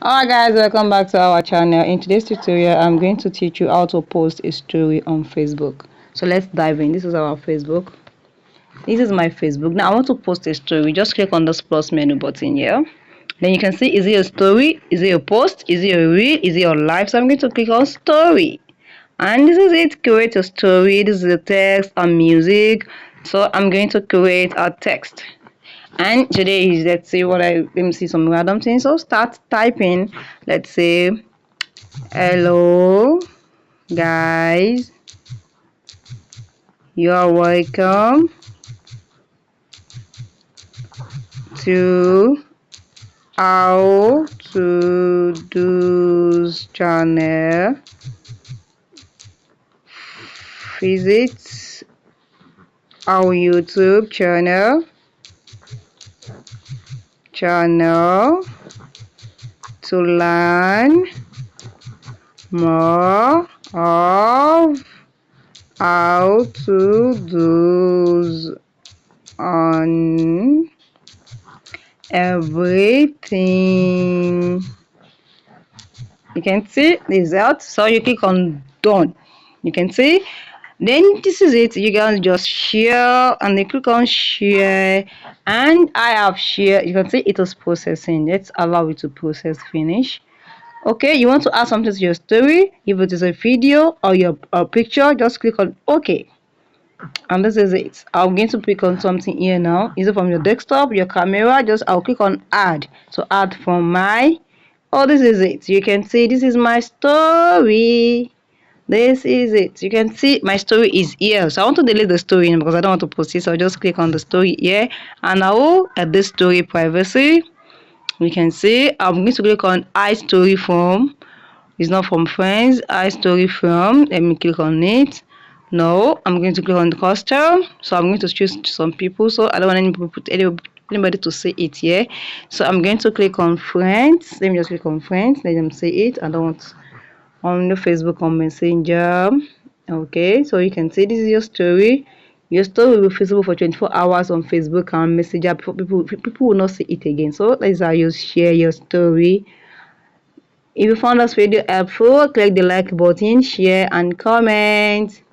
Alright guys, welcome back to our channel. In today's tutorial I'm going to teach you how to post a story on Facebook. So let's dive in. This is our Facebook. This is my Facebook. Now I want to post a story. Just click on this plus menu button here. Then you can see, is it a story, is it a post, is it a reel, is it a live? So I'm going to click on story, and this is it. Create a story. This is the text and music. So I'm going to create a text. And today is, let's see what let me see some random things. So start typing. Let's say, hello guys, you're welcome to how to do's channel. Visit our YouTube channel to learn more of how to do on everything. You can see this out, so you click on done. You can see, then this is it. You can just share and then click on share, and I have shared. You can see it is processing. Let's allow it to process. Finish. Okay, you want to add something to your story. If it is a video or your picture, just click on OK. And this is it. I'm going to click on something here now. Is it from your desktop, your camera? Just I'll click on add. So add from my. Oh, this is it. You can see this is my story. This is it. You can see my story is here. So I want to delete the story because I don't want to post it. So I'll just click on the story here, and I will add this story privacy. You can see I'm going to click on I story from. It's not from friends. I story from. Let me click on it. No, I'm going to click on the custom. So I'm going to choose some people. So I don't want anybody to see it here. So I'm going to click on friends. Let me just click on friends. Let them see it. I don't want on the Facebook on Messenger. Okay, so you can see this is your story. Your story will be visible for 24 hours on Facebook and Messenger. People will not see it again. So that's how you share your story. If you found this video helpful, click the like button, share and comment.